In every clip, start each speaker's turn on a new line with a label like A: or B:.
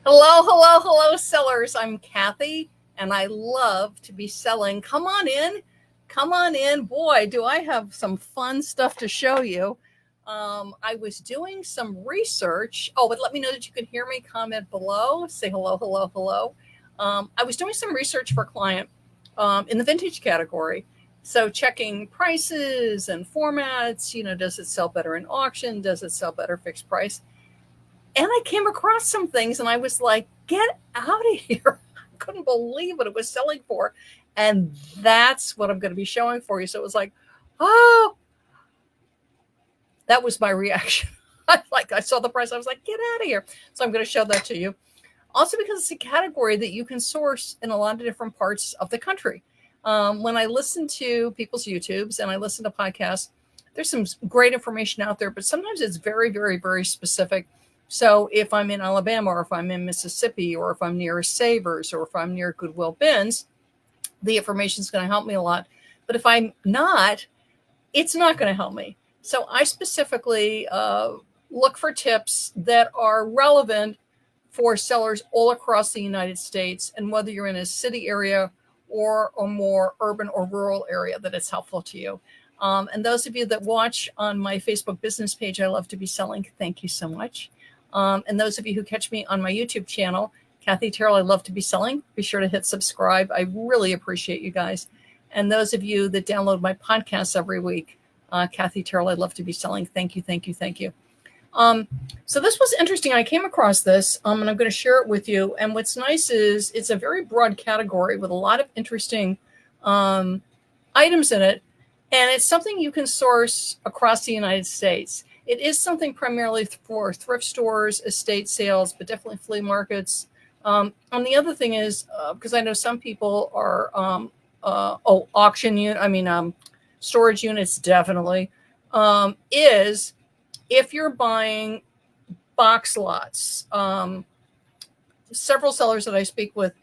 A: Hello, sellers. I'm Kathy, and I love to be selling. Come on in. Come on in. Boy, do I have some fun stuff to show you. I was doing some research. Oh, but let me know that you can hear me. Comment below. Say hello. I was doing some research for a client in the vintage category. So checking prices and formats, does it sell better in auction? Does it sell better fixed price? And I came across some things and I was like, get out of here. I couldn't believe what it was selling for. And that's what I'm going to be showing for you. So it was like, oh, that was my reaction. I saw the price. I was like, get out of here. So I'm going to show that to you. Also, because it's a category that you can source in a lot of different parts of the country. When I listen to people's YouTubes and I listen to podcasts, there's some great information out there, but sometimes it's very specific. So if I'm in Alabama or if I'm in Mississippi or if I'm near Savers or if I'm near Goodwill bins, the information is going to help me a lot. But if I'm not, it's not going to help me. So I specifically look for tips that are relevant for sellers all across the United States. And whether you're in a city area or a more urban or rural area, that it's helpful to you. And those of you that watch on my Facebook business page, I love to be selling. Thank you so much. And those of you who catch me on my YouTube channel, Kathy Terrell, I love to be selling. Be sure to hit subscribe. I really appreciate you guys. And those of you that download my podcasts every week, Kathy Terrell, I love to be selling. Thank you. So this was interesting. I came across this, and I'm going to share it with you. And what's nice is it's a very broad category with a lot of interesting items in it. And it's something you can source across the United States. It is something primarily for thrift stores, estate sales, but definitely flea markets. And the other thing is, because I know some people are, storage units definitely, is if you're buying box lots. Several sellers that I speak with,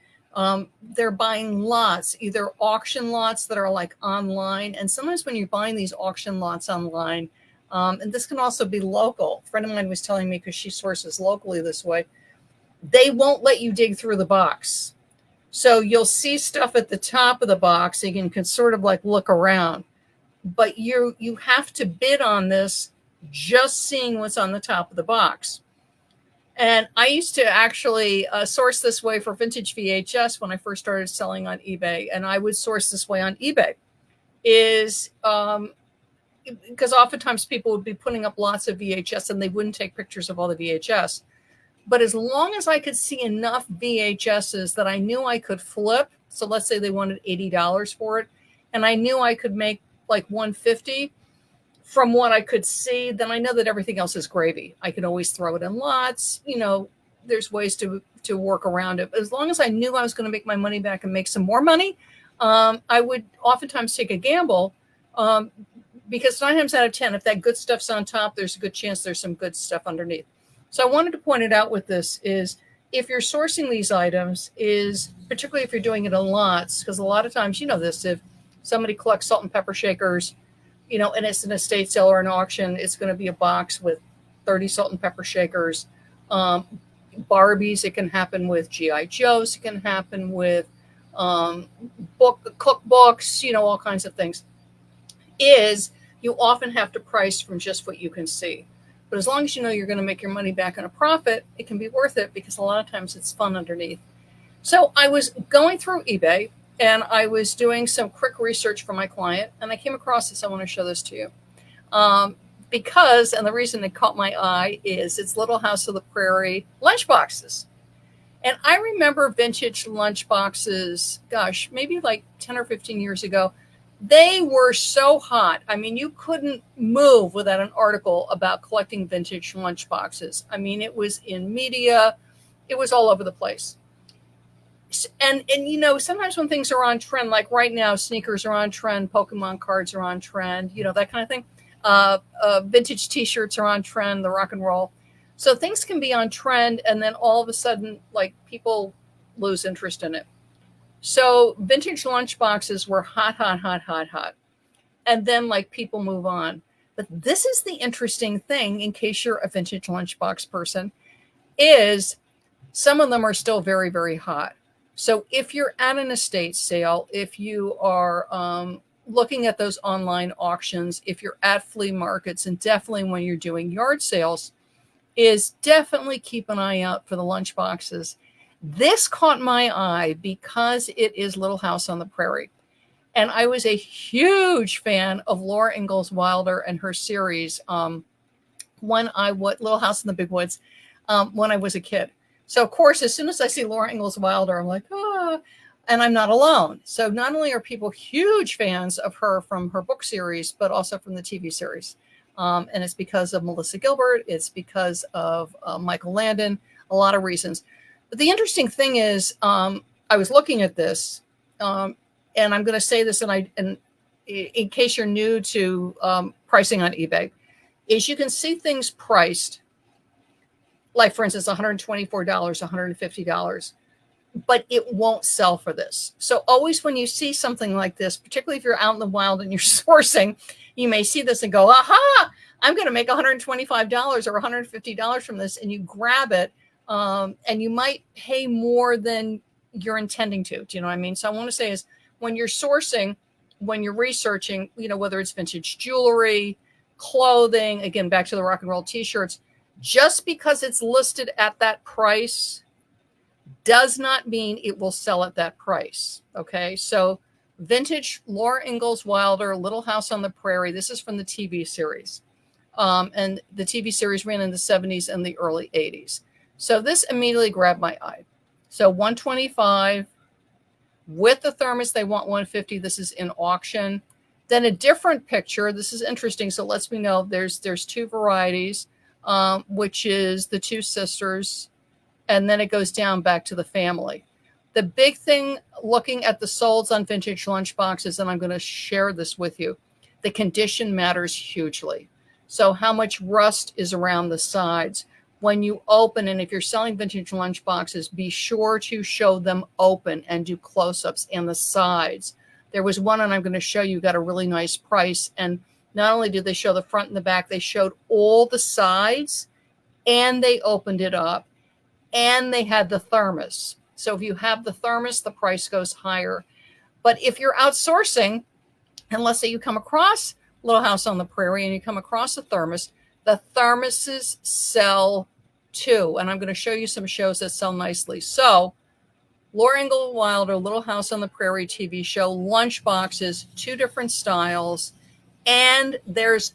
A: they're buying lots, either auction lots that are like online. And sometimes when you're buying these auction lots online, and this can also be local. A friend of mine was telling me, because she sources locally this way, they won't let you dig through the box. So you'll see stuff at the top of the box. And you can sort of like look around, but you have to bid on this just seeing what's on the top of the box. And I used to actually source this way for vintage VHS when I first started selling on eBay. And I would source this way on eBay because oftentimes people would be putting up lots of VHS and they wouldn't take pictures of all the VHS. But as long as I could see enough VHSs that I knew I could flip, so let's say they wanted $80 for it, and I knew I could make like $150 from what I could see, then I know that everything else is gravy. I can always throw it in lots. There's ways to work around it. But as long as I knew I was going to make my money back and make some more money, I would oftentimes take a gamble. Because 9 times out of 10, if that good stuff's on top, there's a good chance there's some good stuff underneath. So I wanted to point it out with this is if you're sourcing these items, particularly if you're doing it in lots, because a lot of times, this, if somebody collects salt and pepper shakers, and it's an estate sale or an auction, it's going to be a box with 30 salt and pepper shakers. Barbies, it can happen with G.I. Joes, it can happen with cookbooks, all kinds of things. You often have to price from just what you can see. But as long as you know you're going to make your money back on a profit, it can be worth it because a lot of times it's fun underneath. So I was going through eBay and I was doing some quick research for my client, and I came across this. I want to show this to you. And the reason it caught my eye is it's Little House of the Prairie lunchboxes. And I remember vintage lunchboxes, gosh, maybe like 10 or 15 years ago. They were so hot. I mean, you couldn't move without an article about collecting vintage lunchboxes. I mean, it was in media. It was all over the place. And sometimes when things are on trend, like right now, sneakers are on trend, Pokemon cards are on trend, that kind of thing. Vintage T-shirts are on trend, the rock and roll. So things can be on trend, and then all of a sudden, like, people lose interest in it. So vintage lunchboxes were hot. And then like people move on. But this is the interesting thing, in case you're a vintage lunchbox person, is Some of them are still very, very hot. So if you're at an estate sale, if you are looking at those online auctions, if you're at flea markets, and definitely when you're doing yard sales, is definitely keep an eye out for the lunch boxes. This caught my eye because it is Little House on the Prairie. And I was a huge fan of Laura Ingalls Wilder and her series, Little House in the Big Woods, when I was a kid. So, of course, as soon as I see Laura Ingalls Wilder, I'm like, ah, and I'm not alone. So not only are people huge fans of her from her book series, but also from the TV series. And it's because of Melissa Gilbert. It's because of Michael Landon, a lot of reasons. But the interesting thing is, I was looking at this, and I'm going to say this, and in case you're new to pricing on eBay, is you can see things priced, like, for instance, $124, $150, but it won't sell for this. So always when you see something like this, particularly if you're out in the wild and you're sourcing, you may see this and go, aha, I'm going to make $125 or $150 from this. And you grab it, and you might pay more than you're intending to. Do you know what I mean? So I want to say is when you're sourcing, when you're researching, whether it's vintage jewelry, clothing, again, back to the rock and roll t-shirts, just because it's listed at that price does not mean it will sell at that price. Okay. So vintage Laura Ingalls Wilder, Little House on the Prairie. This is from the TV series. And the TV series ran in the 70s and the early 80s. So this immediately grabbed my eye. So 125 with the thermos, they want 150. This is in auction. Then a different picture. This is interesting. So lets me know there's two varieties, which is the two sisters. And then it goes down back to the family. The big thing looking at the solds on vintage lunchboxes, and I'm going to share this with you, the condition matters hugely. So how much rust is around the sides. When you open, and if you're selling vintage lunchboxes, be sure to show them open and do close-ups and the sides. There was one, and I'm going to show you, got a really nice price. And not only did they show the front and the back, they showed all the sides, and they opened it up, and they had the thermos. So if you have the thermos, the price goes higher. But if you're outsourcing, and let's say you come across Little House on the Prairie and you come across a thermos, the thermoses sell too. And I'm going to show you some shows that sell nicely. So Laura Ingalls Wilder, Little House on the Prairie TV show, lunchboxes, two different styles, and there's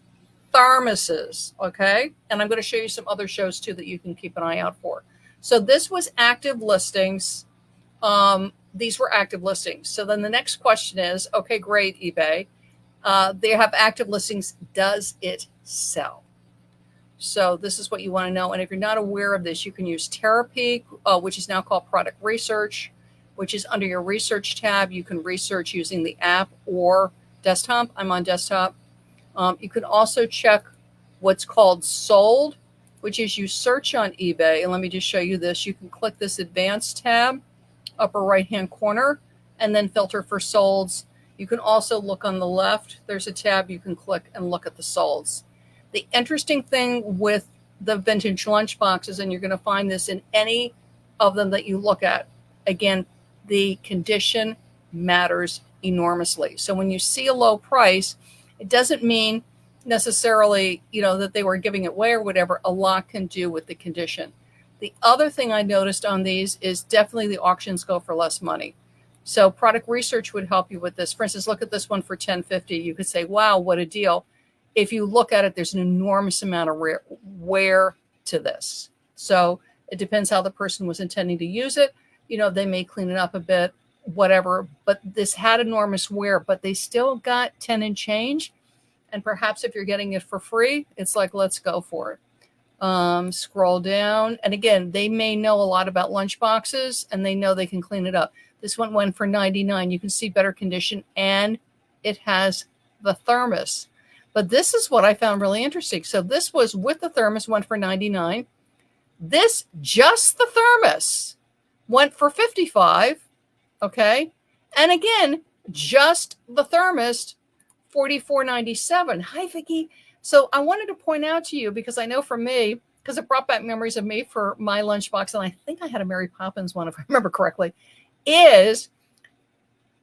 A: thermoses, okay? And I'm going to show you some other shows too that you can keep an eye out for. So this was active listings. These were active listings. So then the next question is, okay, great, eBay. They have active listings. Does it sell? So this is what you want to know. And if you're not aware of this, you can use Therapy, which is now called Product Research, which is under your research tab. You can research using the app or desktop. I'm on desktop. You can also check what's called sold, which is you search on eBay. And let me just show you this. You can click this advanced tab, upper right-hand corner, and then filter for solds. You can also look on the left. There's a tab you can click and look at the solds. The interesting thing with the vintage lunchboxes, and you're going to find this in any of them that you look at, again, the condition matters enormously. So when you see a low price, it doesn't mean necessarily, that they were giving it away or whatever. A lot can do with the condition. The other thing I noticed on these is definitely the auctions go for less money. So product research would help you with this. For instance, look at this one for $10.50. You could say, wow, what a deal. If you look at it, there's an enormous amount of wear to this. So it depends how the person was intending to use it. They may clean it up a bit, whatever, but this had enormous wear, but they still got 10 and change. And perhaps if you're getting it for free, it's like, let's go for it. Scroll down. And again, they may know a lot about lunchboxes and they know they can clean it up. This one went for $99. You can see better condition and it has the thermos. But this is what I found really interesting. So this was with the thermos, went for $99. This, just the thermos, went for $55. Okay. And again, just the thermos, $44.97. Hi, Vicki. So I wanted to point out to you, because I know for me, because it brought back memories of me for my lunchbox, and I think I had a Mary Poppins one, if I remember correctly, is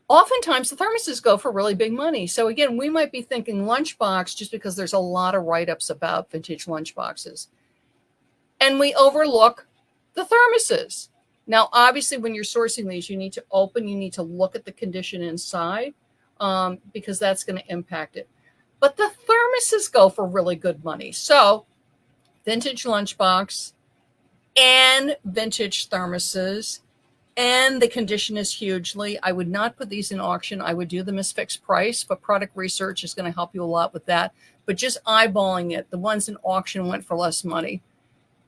A: oftentimes the thermoses go for really big money. So again, we might be thinking lunchbox just because there's a lot of write-ups about vintage lunchboxes. And we overlook the thermoses. Now, obviously, when you're sourcing these, you need to look at the condition inside, because that's going to impact it. But the thermoses go for really good money. So vintage lunchbox and vintage thermoses, and the condition is hugely. I would not put these in auction. I would do them as fixed price, but product research is going to help you a lot with that. But just eyeballing it, the ones in auction went for less money.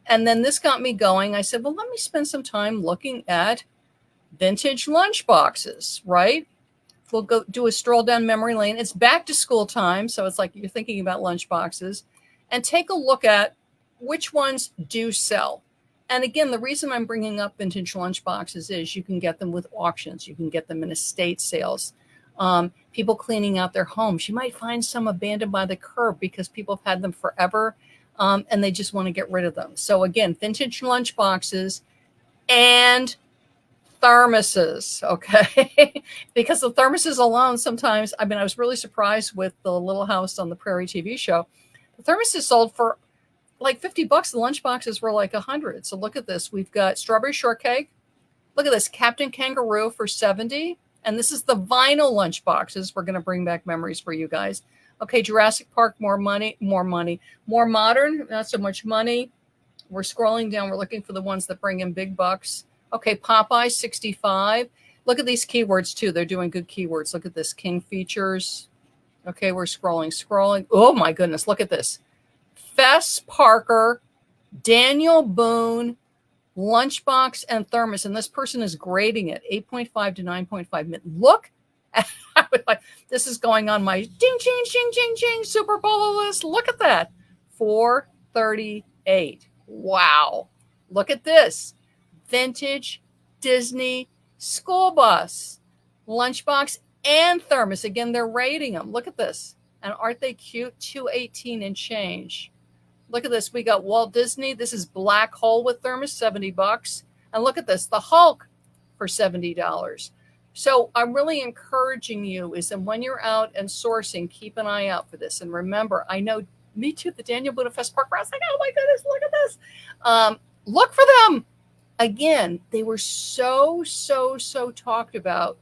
A: And then this got me going. I said, well, let me spend some time looking at vintage lunchboxes, right? We'll go do a stroll down memory lane. It's back to school time, so it's like you're thinking about lunchboxes, and take a look at which ones do sell. And again, the reason I'm bringing up vintage lunchboxes is you can get them with auctions. You can get them in estate sales. People cleaning out their homes. You might find some abandoned by the curb because people have had them forever, and they just want to get rid of them. So again, vintage lunchboxes and thermoses, okay? Because the thermoses alone sometimes, I was really surprised with the Little House on the Prairie TV show. The thermoses sold for like $50. The lunchboxes were like $100. So look at this. We've got strawberry shortcake. Look at this, Captain Kangaroo for $70. And this is the vinyl lunchboxes. We're going to bring back memories for you guys. Okay, Jurassic Park, more money. More modern, not so much money. We're scrolling down. We're looking for the ones that bring in big bucks. Okay, Popeye, 65. Look at these keywords too. They're doing good keywords. Look at this, King Features. Okay, we're scrolling. Oh my goodness, look at this. Fess Parker, Daniel Boone, lunchbox and thermos. And this person is grading it 8.5 to 9.5. Look at this is going on my ding, Super Bowl list. Look at that. 438. Wow. Look at this. Vintage Disney school bus, lunchbox, and thermos. Again, they're rating them. Look at this. And aren't they cute? 218 and change. Look at this. We got Walt Disney. This is Black Hole with thermos, $70. And look at this, the Hulk for $70. So I'm really encouraging you is that when you're out and sourcing, keep an eye out for this. And remember, I know me too, the Daniel Boone Fest Park, I was like, oh my goodness, look at this. Look for them. Again, they were so talked about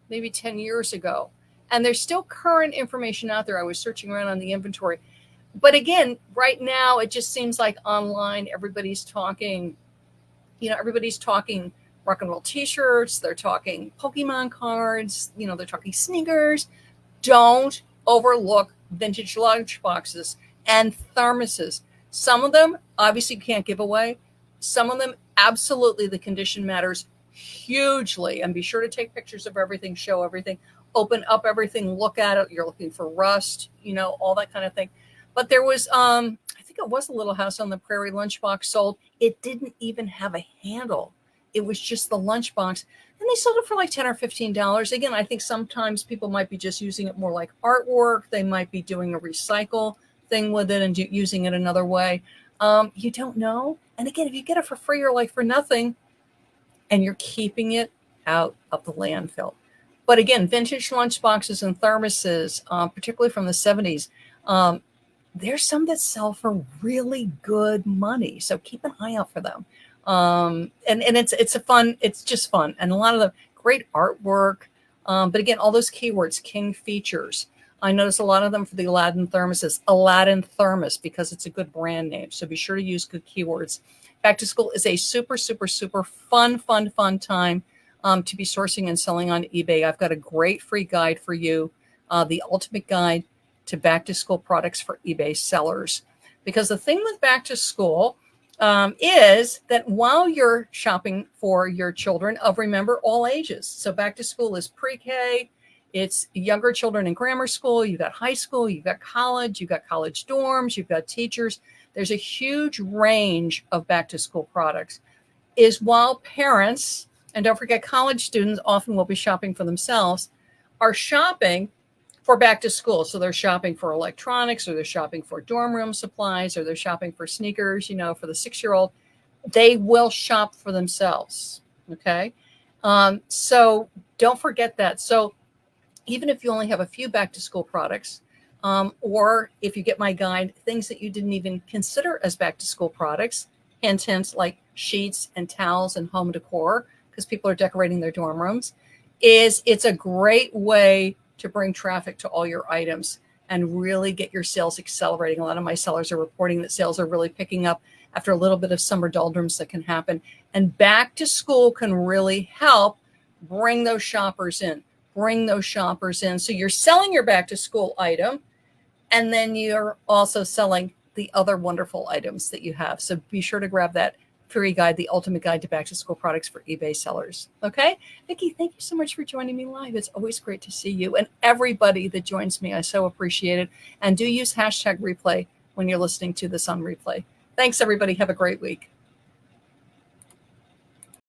A: maybe 10 years ago. And there's still current information out there. I was searching around on the inventory. But again, right now, it just seems like online, everybody's talking rock and roll t-shirts. They're talking Pokemon cards. They're talking sneakers. Don't overlook vintage lunchboxes and thermoses. Some of them, obviously, you can't give away. Some of them, absolutely, the condition matters hugely. And be sure to take pictures of everything, show everything, open up everything, look at it. You're looking for rust, all that kind of thing. But there was, I think it was a Little House on the Prairie lunchbox sold. It didn't even have a handle. It was just the lunchbox. And they sold it for like $10 or $15. Again, I think sometimes people might be just using it more like artwork. They might be doing a recycle thing with it and using it another way. You don't know. And again, if you get it for free or like for nothing, and you're keeping it out of the landfill. But again, vintage lunchboxes and thermoses, particularly from the 70s, there's some that sell for really good money. So keep an eye out for them. And it's just fun. And a lot of the great artwork. But again, all those keywords, King Features. I notice a lot of them for the Aladdin thermoses, Aladdin thermos, because it's a good brand name. So be sure to use good keywords. Back to school is a super fun time to be sourcing and selling on eBay. I've got a great free guide for you, the ultimate guide to back to school products for eBay sellers. Because the thing with back to school is that while you're shopping for your children of, remember, all ages. So back to school is pre-K, it's younger children in grammar school, you've got high school, you've got college dorms, you've got teachers. There's a huge range of back to school products. Is while parents, and don't forget college students often will be shopping for themselves, are shopping, for back to school. So they're shopping for electronics, or they're shopping for dorm room supplies, or they're shopping for sneakers, for the 6-year-old. They will shop for themselves. Okay. So don't forget that. So even if you only have a few back to school products, or if you get my guide, things that you didn't even consider as back to school products, hint, like sheets and towels and home decor, because people are decorating their dorm rooms, it's a great way to bring traffic to all your items and really get your sales accelerating. A lot of my sellers are reporting that sales are really picking up after a little bit of summer doldrums that can happen. And back to school can really help bring those shoppers in. So you're selling your back to school item, and then you're also selling the other wonderful items that you have. So be sure to grab that free guide, The Ultimate Guide to Back to School Products for eBay Sellers. Okay? Vicki, thank you so much for joining me live. It's always great to see you. And everybody that joins me, I so appreciate it. And do use hashtag replay when you're listening to this on replay. Thanks, everybody. Have a great week.